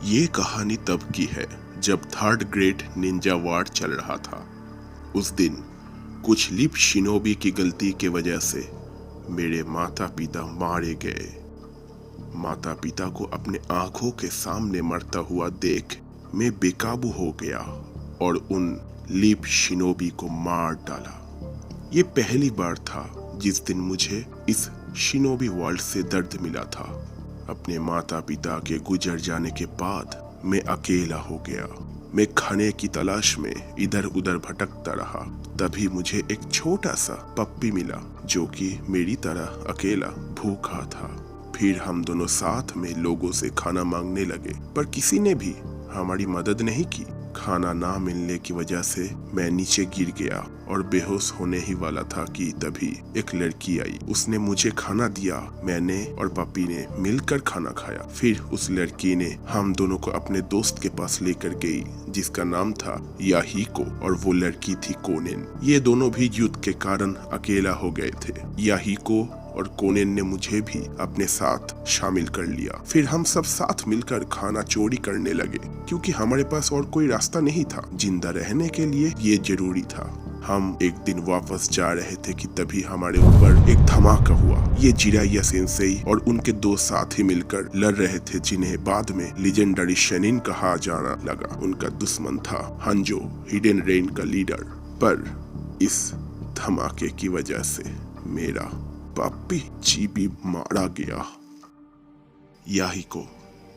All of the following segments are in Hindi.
ये कहानी तब की है जब थर्ड ग्रेड निंजा वार चल रहा था। उस दिन कुछ लिप शिनोबी की गलती के वजह से मेरे माता पिता मारे गए। माता पिता को अपने आंखों के सामने मरता हुआ देख मैं बेकाबू हो गया और उन लिप शिनोबी को मार डाला। ये पहली बार था जिस दिन मुझे इस शिनोबी वर्ल्ड से दर्द मिला था। अपने माता पिता के गुजर जाने के बाद मैं अकेला हो गया। मैं खाने की तलाश में इधर उधर भटकता रहा। तभी मुझे एक छोटा सा पप्पी मिला जो कि मेरी तरह अकेला भूखा था। फिर हम दोनों साथ में लोगों से खाना मांगने लगे, पर किसी ने भी हमारी मदद नहीं की। खाना ना मिलने की वजह से मैं नीचे गिर गया और बेहोश होने ही वाला था कि तभी एक लड़की आई। उसने मुझे खाना दिया। मैंने और पप्पी ने मिलकर खाना खाया। फिर उस लड़की ने हम दोनों को अपने दोस्त के पास लेकर गई जिसका नाम था याहिको और वो लड़की थी कोनेन। ये दोनों भी युद्ध के कारण अकेला हो गए थे। याहिको और कोनेन ने मुझे भी अपने साथ शामिल कर लिया। फिर हम सब साथ मिलकर खाना चोरी करने लगे क्योंकि हमारे पास और कोई रास्ता नहीं था। जिंदा रहने के लिए ये जरूरी था। हम एक दिन वापस जा रहे थे कि तभी हमारे ऊपर एक धमाका हुआ। ये जिराया सेंसेई और उनके दो साथी मिलकर लड़ रहे थे जिन्हें बाद में लेजेंडरी शेनिन कहा जाना लगा। उनका दुश्मन था हंजो, हिडन रेन का लीडर। पर इस धमाके की वजह से मेरा पप्पी चीबी मारा गया। याहिको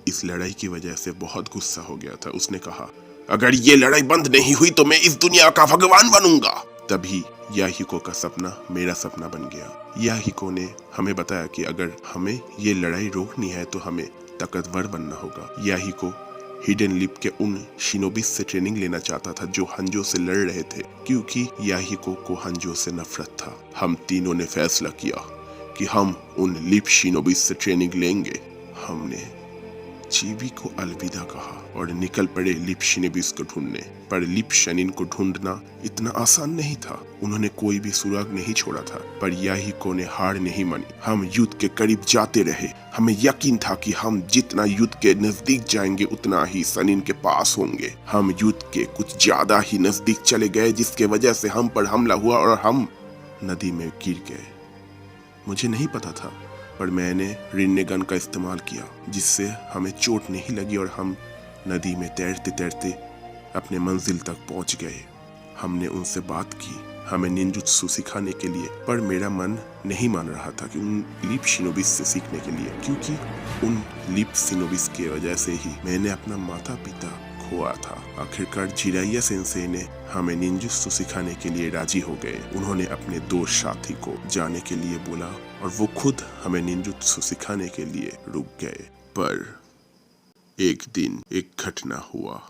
इस लड़ाई की वजह से बहुत गुस्सा हो गया था। उसने कहा, अगर ये लड़ाई बंद नहीं हुई तो मैं इस दुनिया का भगवान बनूंगा। तभी याहिको का सपना मेरा सपना बन गया। याहिको ने हमें बताया कि अगर हमें ये लड़ाई रोकनी है तो हमें ताकतवर बनना होगा। याहिको हिडन लिप के उन शिनोबी से ट्रेनिंग लेना चाहता था जो हंजो से लड़ रहे थे क्योंकि याहिको को हंजो से नफरत था। हम तीनों ने फैसला किया कि हम उन लिप शिनोबी से ट्रेनिंग लेंगे। हमने चीबी को अलविदा कहा और निकल पड़े लिप शिनोबिस को ढूंढने। पर लिप शेनिन को ढूंढना इतना आसान नहीं था। उन्होंने कोई भी सुराग नहीं छोड़ा था। पर याहिको ने हार नहीं मानी। हम युद्ध के करीब जाते रहे। हमें यकीन था कि हम जितना युद्ध के नजदीक जाएंगे उतना ही शेनिन के पास होंगे। हम युद्ध के कुछ ज्यादा ही नजदीक चले गए जिसके वजह से हम पर हमला हुआ और हम नदी में गिर गए। मुझे नहीं पता था पर मैंने रिन्नेगन का इस्तेमाल किया जिससे हमें चोट नहीं लगी और हम नदी में तैरते तैरते अपने मंजिल तक पहुंच गए। हमने उनसे बात की हमें निंजुत्सु सिखाने के लिए, पर मेरा मन नहीं मान रहा था कि उन लिप शिनोबिस से सीखने के लिए, क्योंकि उन लिप शिनोबिस की वजह से ही मैंने अपना माता पिता खोआ था। आखिरकार जिराया सेंसेई ने हमें निंजुत्सु सिखाने के लिए राजी हो गए। उन्होंने अपने दो साथी को जाने के लिए बोला और वो खुद हमें निंजुत्सु सिखाने के लिए रुक गए। पर एक दिन एक घटना हुआ।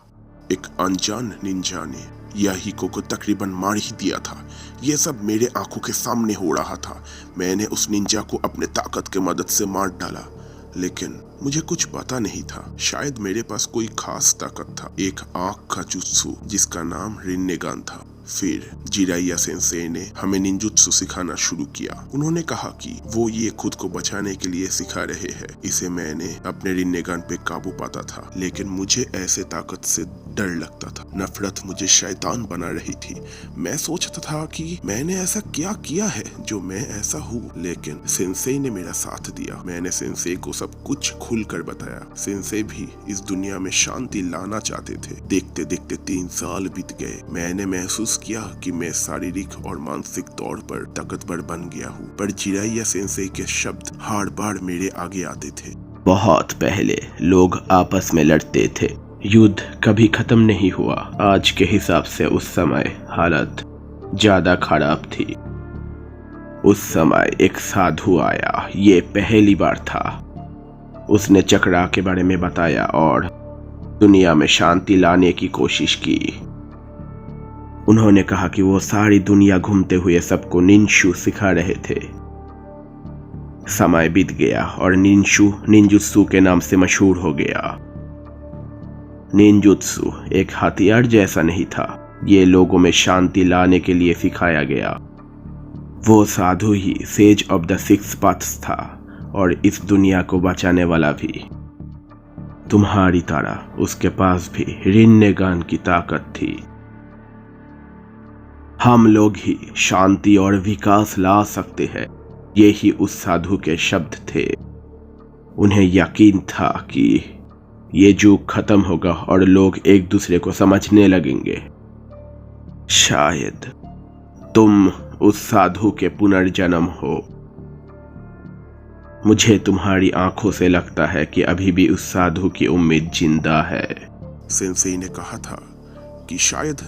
एक अनजान निंजा ने याहिको को तकरीबन मार ही दिया था। ये सब मेरे आंखों के सामने हो रहा था। मैंने उस निंजा को अपने ताकत के मदद से मार डाला, लेकिन मुझे कुछ पता नहीं था। शायद मेरे पास कोई खास ताकत था, एक आंख का जुत्सु जिसका नाम रिन्नेगान था। फिर जिराया सेंसेई ने हमें निंजुत्सु सिखाना शुरू किया। उन्होंने कहा कि वो ये खुद को बचाने के लिए सिखा रहे हैं। इसे मैंने अपने रिन्नेगान पे काबू पाता था, लेकिन मुझे ऐसे ताकत से डर लगता था। नफरत मुझे शैतान बना रही थी। मैं सोचता था कि मैंने ऐसा क्या किया है जो मैं ऐसा हूँ, लेकिन सेंसेई ने मेरा साथ दिया। मैंने सेंसेई को सब कुछ खुलकर बताया। सेंसेई भी इस दुनिया में शांति लाना चाहते थे। देखते देखते 3 साल बीत गए। मैंने महसूस किया कि मैं शारीरिक और मानसिक तौर पर ताकतवर बन गया हूँ, पर जिराया सेंसेई के शब्द हर बार मेरे आगे आते थे। बहुत पहले लोग आपस में लड़ते थे, युद्ध कभी खत्म नहीं हुआ। आज के हिसाब से उस समय हालत ज्यादा खराब थी। उस समय एक साधु आया। ये पहली बार था। उसने चक्रा के बारे में बताया और दुनिया में शांति लाने की कोशिश की। उन्होंने कहा कि वो सारी दुनिया घूमते हुए सबको निंशु सिखा रहे थे। समय बीत गया और निंशु निंजुत्सु के नाम से मशहूर हो गया। निंजुत्सु एक हथियार जैसा नहीं था, ये लोगों में शांति लाने के लिए सिखाया गया। वो साधु ही सेज ऑफ द 6 पाथ्स था और इस दुनिया को बचाने वाला भी। तुम्हारी तरह उसके पास भी रिन्नेगान की ताकत थी। हम लोग ही शांति और विकास ला सकते हैं, ये ही उस साधु के शब्द थे। उन्हें यकीन था कि ये युग खत्म होगा और लोग एक दूसरे को समझने लगेंगे। शायद तुम उस साधु के पुनर्जन्म हो। मुझे तुम्हारी आंखों से लगता है कि अभी भी उस साधु की उम्मीद जिंदा है। सेंसेई ने कहा था कि शायद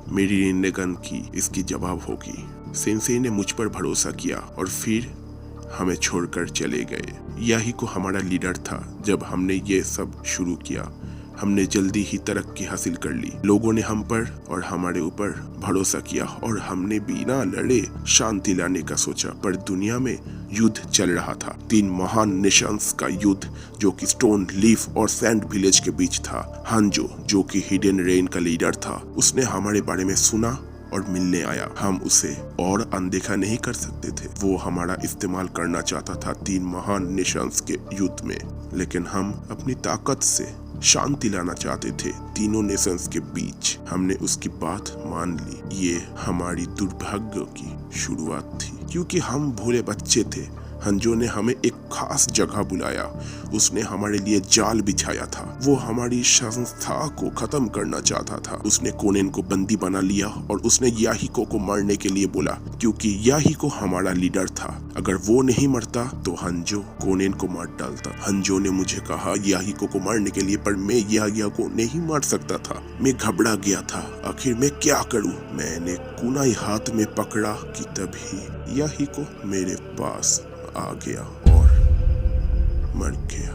मेरी रिन्नेगन की इसकी जवाब होगी। सेंसेई ने मुझ पर भरोसा किया और फिर हमें छोड़कर चले गए। यही को हमारा लीडर था। जब हमने ये सब शुरू किया, हमने जल्दी ही तरक्की हासिल कर ली। लोगों ने हम पर और हमारे ऊपर भरोसा किया और हमने बिना लड़े शांति लाने का सोचा। पर दुनिया में युद्ध चल रहा था, 3 महान नेशंस का युद्ध, जो कि स्टोन लीफ और सैंड विलेज के बीच था। हांजो, जो कि हिडन रेन का लीडर था, उसने हमारे बारे में सुना और मिलने आया। हम उसे और अनदेखा नहीं कर सकते थे। वो हमारा इस्तेमाल करना चाहता था 3 महान नेशंस के युद्ध में, लेकिन हम अपनी ताकत से शांति लाना चाहते थे तीनों नेशंस के बीच। हमने उसकी बात मान ली। ये हमारी दुर्भाग्य की शुरुआत थी, क्योंकि हम भोले बच्चे थे। हंजो ने हमें एक खास जगह बुलाया। उसने हमारे लिए जाल बिछाया था। वो हमारी संस्था को खत्म करना चाहता था। उसने कोनेन को बंदी बना लिया और उसने याहिको को मारने के लिए बोला, क्योंकि याहिको हमारा लीडर था। अगर वो नहीं मरता तो हंजो कोनेन को मार डालता। हंजो ने मुझे कहा याहिको को मारने के लिए, पर मैं याहिको को नहीं मार सकता था। मैं घबरा गया था। आखिर मैं क्या करूं? मैंने कुनाई हाथ में पकड़ा कि तभी याहिको मेरे पास आ गया और मर गया।